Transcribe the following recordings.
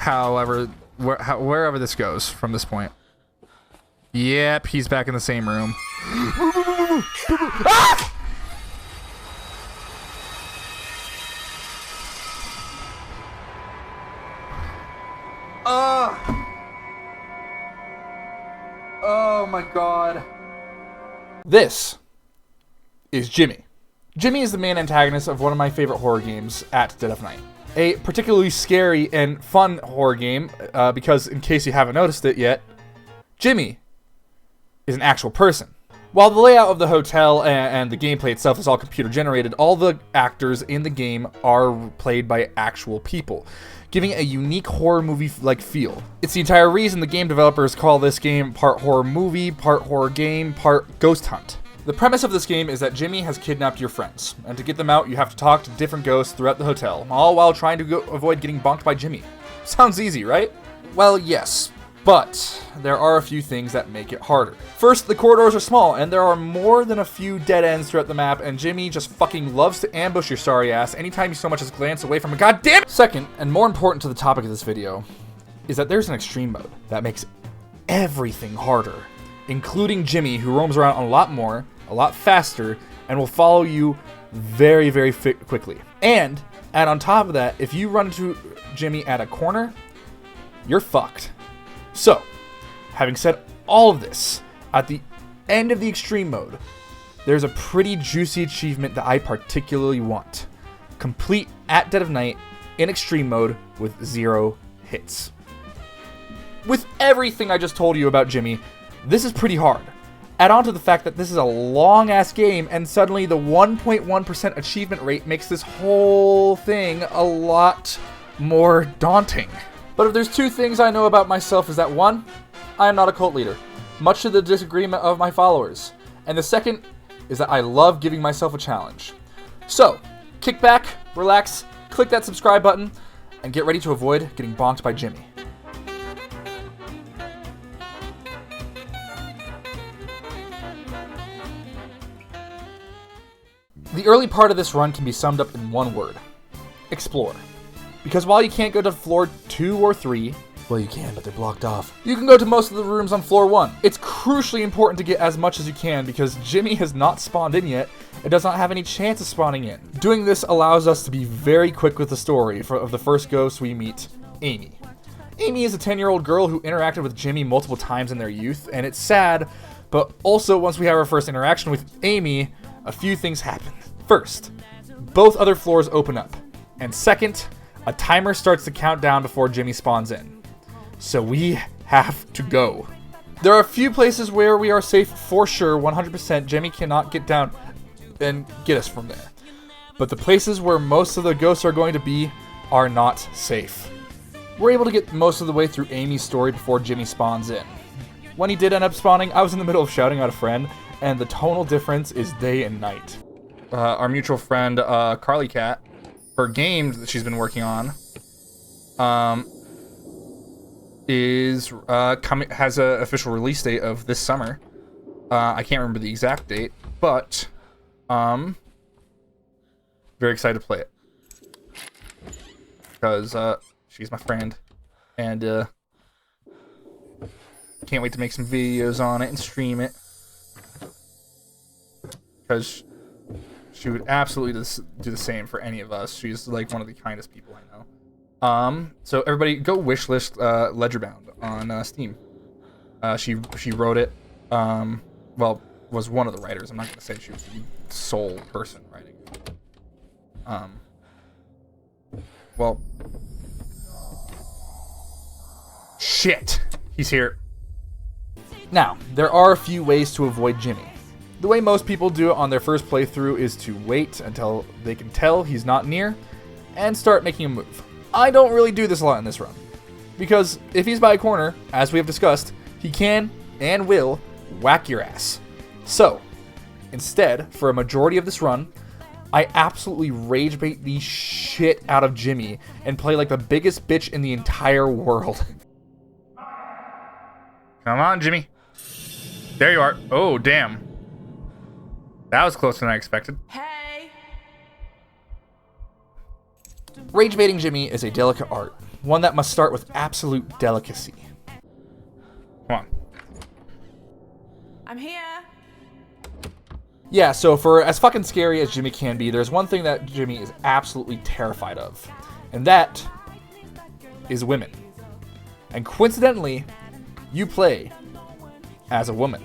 However, wherever this goes from this point. Yep, he's back in the same room. Ah! Oh my god. This is Jimmy. Jimmy is the main antagonist of one of my favorite horror games, At Dead of Night. A particularly scary and fun horror game, because in case you haven't noticed it yet, Jimmy is an actual person. While the layout of the hotel and the gameplay itself is all computer generated, all the actors in the game are played by actual people, giving it a unique horror movie-like feel. It's the entire reason the game developers call this game part horror movie, part horror game, part ghost hunt. The premise of this game is that Jimmy has kidnapped your friends, and to get them out, you have to talk to different ghosts throughout the hotel, all while trying to avoid getting bonked by Jimmy. Sounds easy, right? Well, yes, but there are a few things that make it harder. First, the corridors are small, and there are more than a few dead ends throughout the map, and Jimmy just fucking loves to ambush your sorry ass anytime you so much as glance away from a goddamn. Second, and more important to the topic of this video, is that there's an extreme mode that makes everything harder, including Jimmy, who roams around a lot more, a lot faster, and will follow you very, very quickly. And on top of that, if you run into Jimmy at a corner, you're fucked. So, having said all of this, at the end of the extreme mode, there's a pretty juicy achievement that I particularly want. Complete At Dead of Night in extreme mode with 0 hits. With everything I just told you about Jimmy, this is pretty hard. Add on to the fact that this is a long-ass game, and suddenly the 1.1% achievement rate makes this whole thing a lot more daunting. But if there's two things I know about myself is that one, I am not a cult leader, much to the disagreement of my followers. And the second is that I love giving myself a challenge. So, kick back, relax, click that subscribe button, and get ready to avoid getting bonked by Jimmy. The early part of this run can be summed up in one word: explore. Because while you can't go to floor 2 or 3, well, you can, but they're blocked off, you can go to most of the rooms on floor 1. It's crucially important to get as much as you can because Jimmy has not spawned in yet and does not have any chance of spawning in. Doing this allows us to be very quick with the story of the first ghost we meet, Amy. Amy is a 10-year-old girl who interacted with Jimmy multiple times in their youth, and it's sad, but also once we have our first interaction with Amy, a few things happen. First, both other floors open up. And second, a timer starts to count down before Jimmy spawns in. So we have to go. There are a few places where we are safe for sure, 100%. Jimmy cannot get down and get us from there. But the places where most of the ghosts are going to be are not safe. We're able to get most of the way through Amy's story before Jimmy spawns in. When he did end up spawning, I was in the middle of shouting at a friend, and the tonal difference is day and night. Our mutual friend, Carly Cat, her game that she's been working on, has an official release date of this summer. I can't remember the exact date, but very excited to play it because she's my friend, and can't wait to make some videos on it and stream it because she would absolutely do the same for any of us. She's like one of the kindest people I know. So everybody go wishlist Ledgerbound on Steam. She wrote it. Well, was one of the writers. I'm not gonna say she was the sole person writing it. Well, shit, he's here. Now, there are a few ways to avoid Jimmy. The way most people do it on their first playthrough is to wait until they can tell he's not near and start making a move. I don't really do this a lot in this run, because if he's by a corner, as we have discussed, he can and will whack your ass. So, instead, for a majority of this run, I absolutely rage bait the shit out of Jimmy and play like the biggest bitch in the entire world. Come on, Jimmy. There you are. Oh, damn. That was closer than I expected. Hey. Rage baiting Jimmy is a delicate art. one that must start with absolute delicacy. Come on. I'm here. Yeah, so for as fucking scary as Jimmy can be, there's one thing that Jimmy is absolutely terrified of, and that is women. And coincidentally, you play as a woman.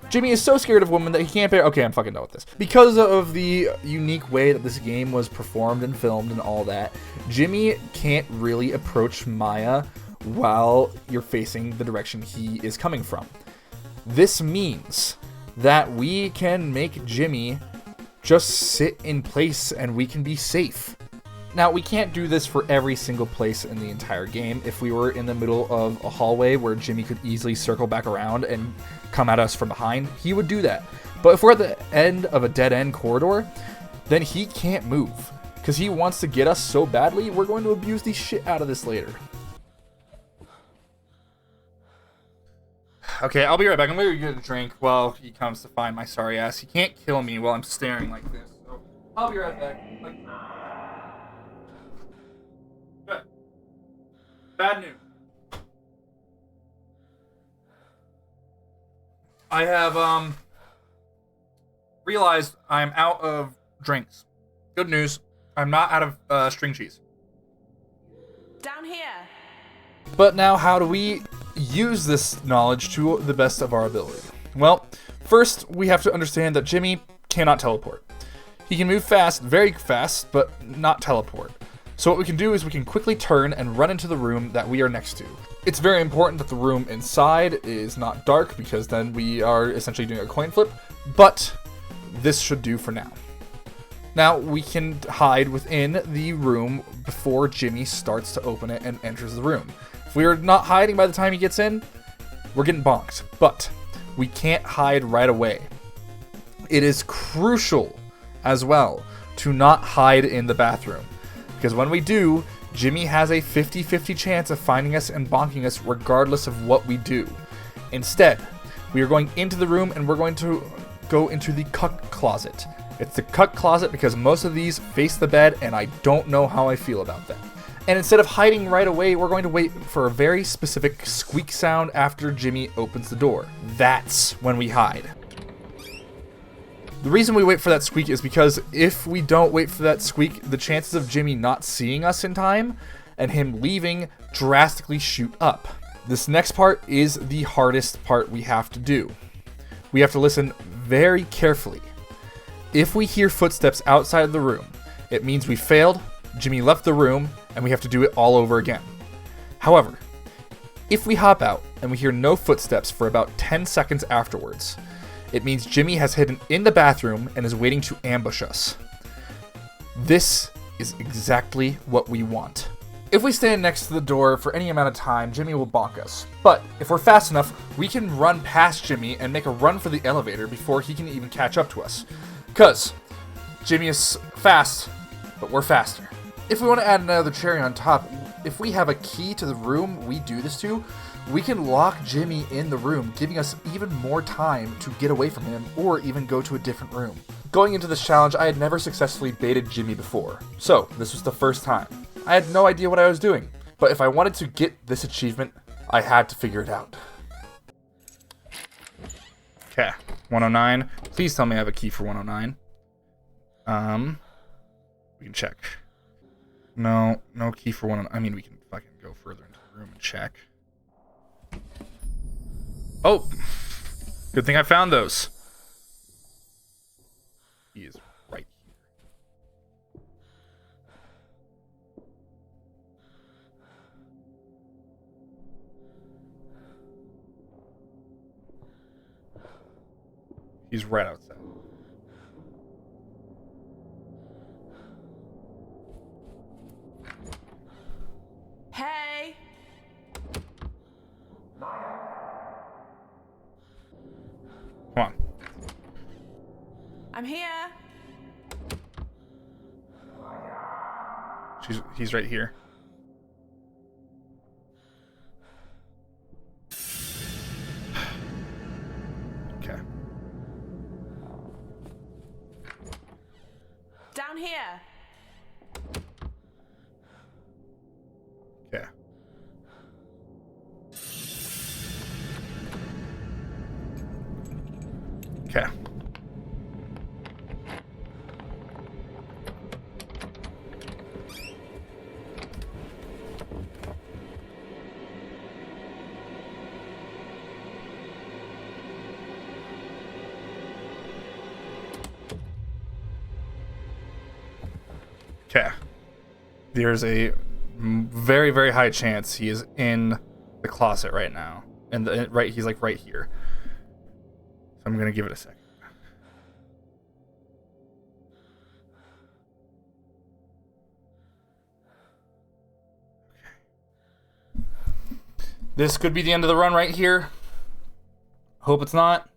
Jimmy is so scared of women that he can't bear... Okay, I'm fucking done with this. Because of the unique way that this game was performed and filmed and all that, Jimmy can't really approach Maya while you're facing the direction he is coming from. This means that we can make Jimmy just sit in place and we can be safe. Now, we can't do this for every single place in the entire game. If we were in the middle of a hallway where Jimmy could easily circle back around and come at us from behind, he would do that. But if we're at the end of a dead-end corridor, then he can't move. Because he wants to get us so badly, we're going to abuse the shit out of this later. Okay, I'll be right back. I'm going to get a drink while he comes to find my sorry ass. He can't kill me while I'm staring like this. So I'll be right back. Good. Bad news. I have realized I'm out of drinks. Good news, I'm not out of string cheese. Down here. But now, how do we use this knowledge to the best of our ability? Well, first we have to understand that Jimmy cannot teleport. He can move fast, very fast, but not teleport. So what we can do is we can quickly turn and run into the room that we are next to. It's very important that the room inside is not dark, because then we are essentially doing a coin flip, but this should do for now. Now we can hide within the room before Jimmy starts to open it and enters the room. If we are not hiding by the time he gets in, we're getting bonked, but we can't hide right away. It is crucial as well to not hide in the bathroom, because when we do, Jimmy has a 50-50 chance of finding us and bonking us regardless of what we do. Instead, we are going into the room and we're going to go into the cuck closet. It's the cuck closet because most of these face the bed and I don't know how I feel about that. And instead of hiding right away, we're going to wait for a very specific squeak sound after Jimmy opens the door. That's when we hide. The reason we wait for that squeak is because if we don't wait for that squeak, the chances of Jimmy not seeing us in time and him leaving drastically shoot up. This next part is the hardest part we have to do. We have to listen very carefully. If we hear footsteps outside of the room, it means we failed, Jimmy left the room, and we have to do it all over again. However, if we hop out and we hear no footsteps for about 10 seconds afterwards, it means Jimmy has hidden in the bathroom and is waiting to ambush us. This is exactly what we want. If we stand next to the door for any amount of time, Jimmy will bonk us. But if we're fast enough, we can run past Jimmy and make a run for the elevator before he can even catch up to us. Because Jimmy is fast, but we're faster. If we want to add another cherry on top, if we have a key to the room we do this to, we can lock Jimmy in the room, giving us even more time to get away from him or even go to a different room. Going into this challenge, I had never successfully baited Jimmy before, so this was the first time. I had no idea what I was doing, but if I wanted to get this achievement, I had to figure it out. Okay, 109. Please tell me I have a key for 109. We can check. No key for 109. I mean, we can fucking go further into the room and check. Oh, good thing I found those. He is right here. He's right outside. Hey. Come on. I'm here. He's right here. Okay. Down here. Okay. Okay. There's a very, very high chance he is in the closet right now. And he's like right here. So I'm gonna give it a second. This could be the end of the run right here. Hope it's not.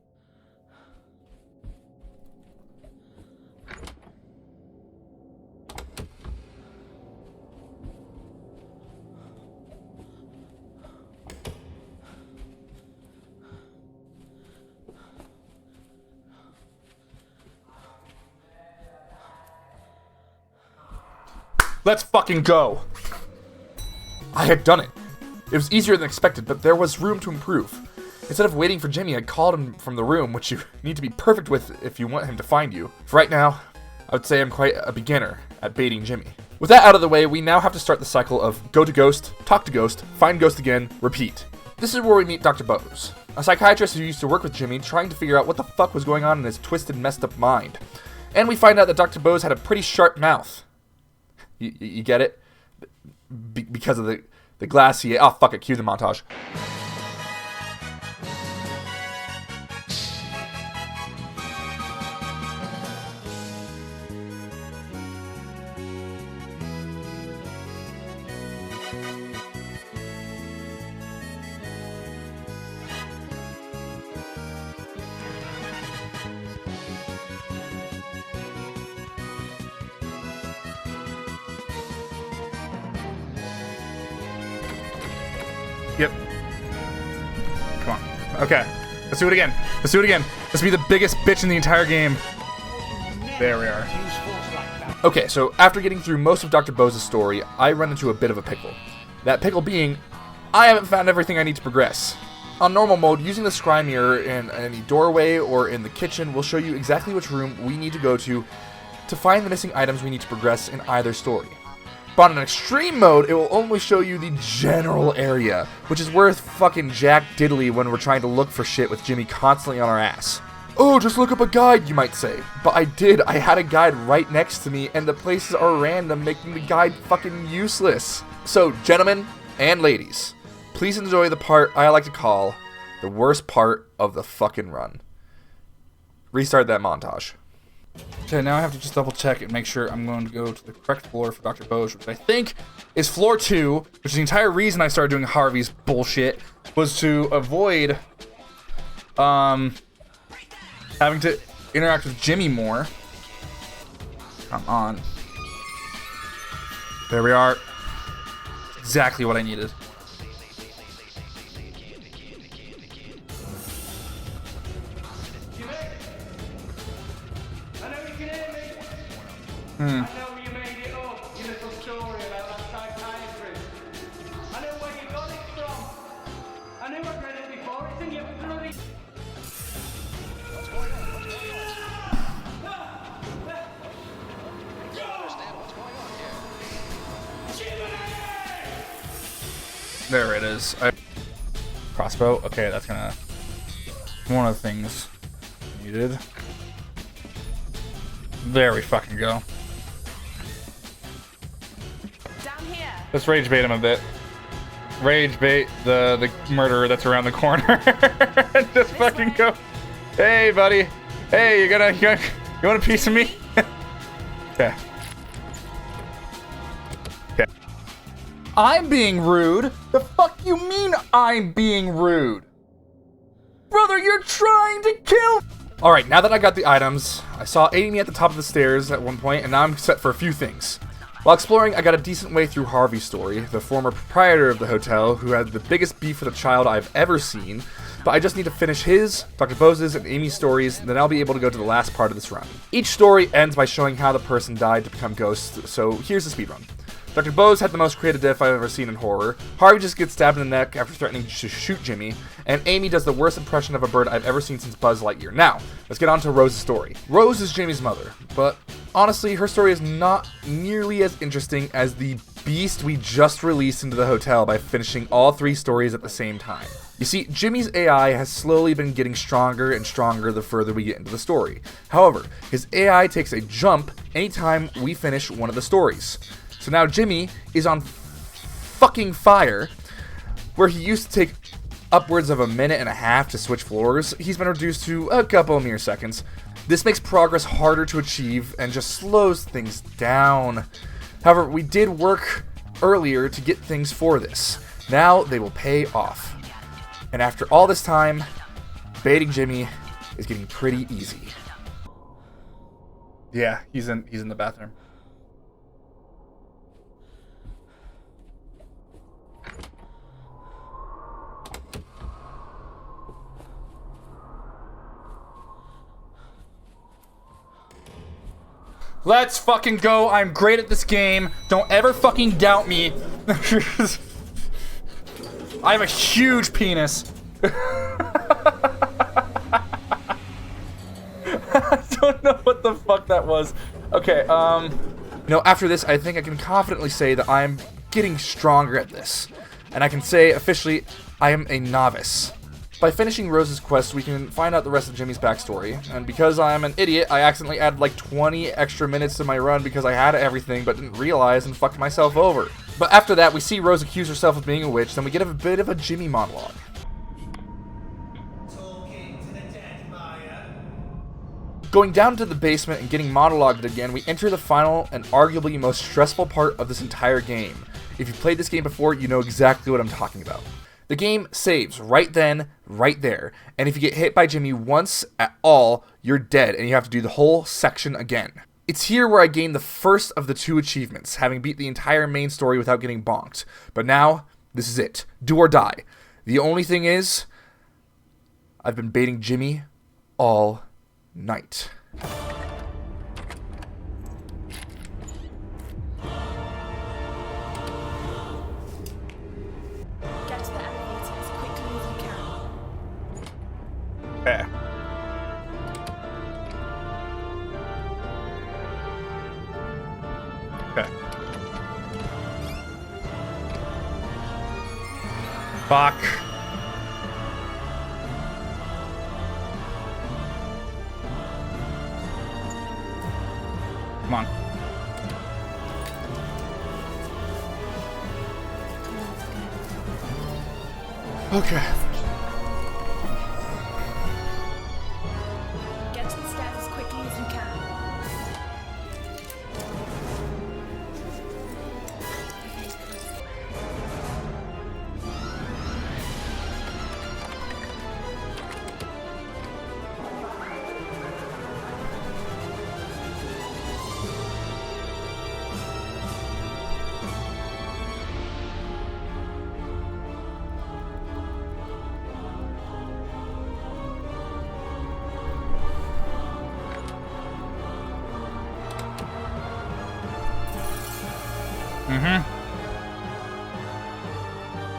Let's fucking go. I had done it. It was easier than expected, but there was room to improve. Instead of waiting for Jimmy, I called him from the room, which you need to be perfect with if you want him to find you. For right now, I would say I'm quite a beginner at baiting Jimmy. With that out of the way, we now have to start the cycle of go to Ghost, talk to Ghost, find Ghost again, repeat. This is where we meet Dr. Bose, a psychiatrist who used to work with Jimmy, trying to figure out what the fuck was going on in his twisted, messed up mind. And we find out that Dr. Bose had a pretty sharp mouth. You get it? Because of the glass he ate. Oh, fuck it. Cue the montage. Yep. Come on. Okay. Let's do it again. Let's do it again. Let's be the biggest bitch in the entire game. There we are. Okay, so after getting through most of Dr. Bose's story, I run into a bit of a pickle. That pickle being, I haven't found everything I need to progress. On normal mode, using the scry mirror in any doorway or in the kitchen will show you exactly which room we need to go to find the missing items we need to progress in either story. But on an extreme mode, it will only show you the general area, which is worth fucking jack diddly when we're trying to look for shit with Jimmy constantly on our ass. Oh, just look up a guide, you might say. But I did. I had a guide right next to me, and the places are random, making the guide fucking useless. So, gentlemen and ladies, please enjoy the part I like to call the worst part of the fucking run. Restart that montage. Okay, now I have to just double check and make sure I'm going to go to the correct floor for Dr. Bose, which I think is floor 2, which is the entire reason I started doing Harvey's bullshit, was to avoid having to interact with Jimmy more. Come on. There we are. Exactly what I needed. I know you made it up, your little story about that psychiatrist. I know where you got it from. I knew I'd read it before, it's in your bloody... What's going on? What's going on? I don't understand what's going on here. There it is. Crossbow? Okay, that's gonna... one of the things needed. There we fucking go. Let's rage bait him a bit. Rage bait the murderer that's around the corner. Just fucking go. Hey, buddy. Hey, you want a piece of me? Okay. Okay. I'm being rude? The fuck you mean I'm being rude? Brother, you're trying to kill... Alright, now that I got the items, I saw Amy at the top of the stairs at one point, and now I'm set for a few things. While exploring, I got a decent way through Harvey's story, the former proprietor of the hotel, who had the biggest beef with a child I've ever seen, but I just need to finish his, Dr. Bose's, and Amy's stories, and then I'll be able to go to the last part of this run. Each story ends by showing how the person died to become ghosts, so here's the speedrun. Dr. Bose had the most creative death I've ever seen in horror, Harvey just gets stabbed in the neck after threatening to shoot Jimmy, and Amy does the worst impression of a bird I've ever seen since Buzz Lightyear. Now, let's get on to Rose's story. Rose is Jimmy's mother, but honestly, her story is not nearly as interesting as the beast we just released into the hotel by finishing all 3 stories at the same time. You see, Jimmy's AI has slowly been getting stronger and stronger the further we get into the story. However, his AI takes a jump anytime we finish one of the stories. So now Jimmy is on fucking fire, where he used to take upwards of 1.5 minutes to switch floors. He's been reduced to a couple mere seconds. This makes progress harder to achieve and just slows things down. However, we did work earlier to get things for this. Now they will pay off. And after all this time, baiting Jimmy is getting pretty easy. Yeah, he's in the bathroom. Let's fucking go. I'm great at this game. Don't ever fucking doubt me. I have a huge penis. I don't know what the fuck that was. Okay, after this, I think I can confidently say that I'm getting stronger at this. And I can say, officially, I am a novice. By finishing Rose's quest, we can find out the rest of Jimmy's backstory. And because I'm an idiot, I accidentally added like 20 extra minutes to my run because I had everything but didn't realize and fucked myself over. But after that, we see Rose accuse herself of being a witch, then we get a bit of a Jimmy monologue. Going down to the basement and getting monologued again, we enter the final and arguably most stressful part of this entire game. If you've played this game before, you know exactly what I'm talking about. The game saves right then, right there, and if you get hit by Jimmy once at all, you're dead and you have to do the whole section again. It's here where I gained the first of the 2 achievements, having beat the entire main story without getting bonked. But now, this is it. Do or die. The only thing is, I've been baiting Jimmy all night. Get to the elevator as quickly as you can. Yeah. Okay. Fuck. Come on. Okay. Get to the stairs as quickly as you can.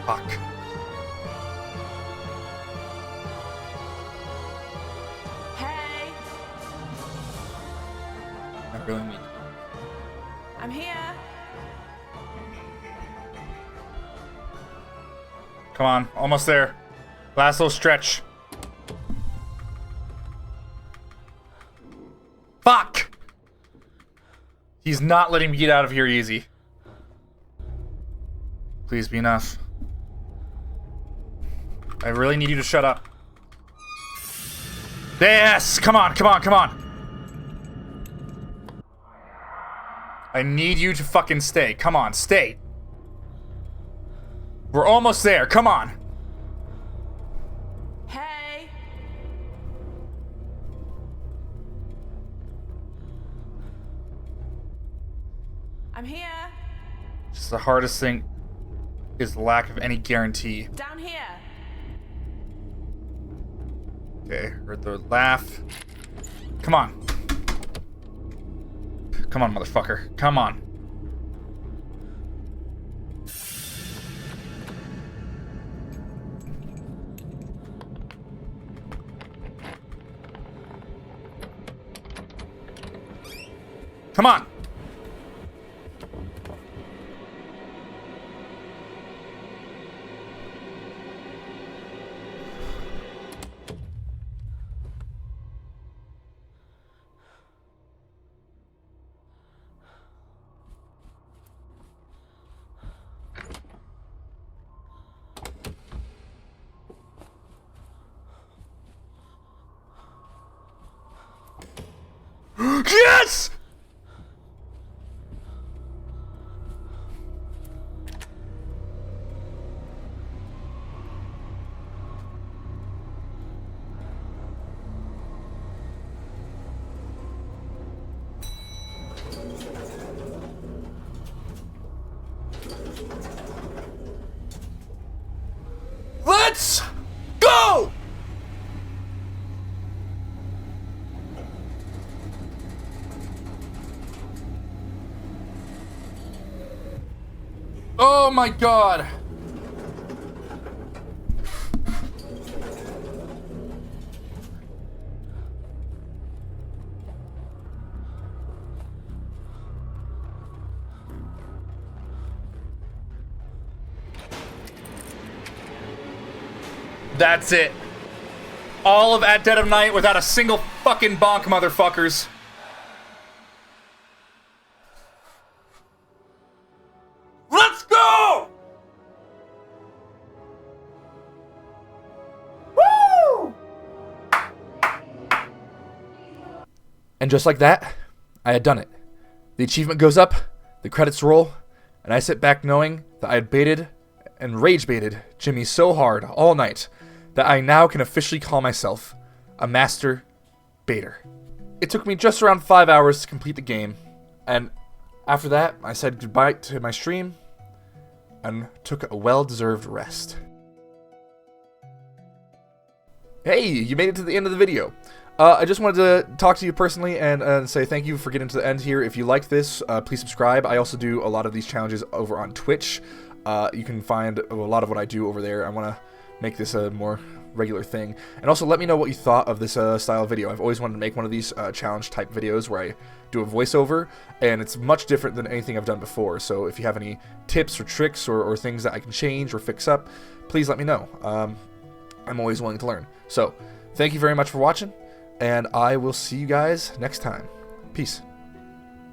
Fuck. Hey, I really need. I'm here. Come on, almost there. Last little stretch. Fuck! He's not letting me get out of here easy. Please be enough. I really need you to shut up. Yes! Come on, come on, come on! I need you to fucking stay. Come on, stay. We're almost there. Come on. Hey. I'm here. Just the hardest thing is the lack of any guarantee. Down here. Okay, heard the laugh. Come on. Come on, motherfucker. Come on. Come on. Yes! Let's go! Oh my god. That's it. All of At Dead of Night without a single fucking bonk, motherfuckers. Let's go! Woo! And just like that, I had done it. The achievement goes up, the credits roll, and I sit back knowing that I had baited and rage baited Jimmy so hard all night that I now can officially call myself a master baiter. It took me just around 5 hours to complete the game, and after that, I said goodbye to my stream and took a well-deserved rest. Hey, you made it to the end of the video. I just wanted to talk to you personally and say thank you for getting to the end here. If you like this, please subscribe. I also do a lot of these challenges over on Twitch. You can find a lot of what I do over there. I want to make this a more regular thing. And also let me know what you thought of this style of video. I've always wanted to make one of these challenge type videos where I do a voiceover, and it's much different than anything I've done before. So if you have any tips or tricks or things that I can change or fix up, please let me know. I'm always willing to learn. So thank you very much for watching, and I will see you guys next time. Peace.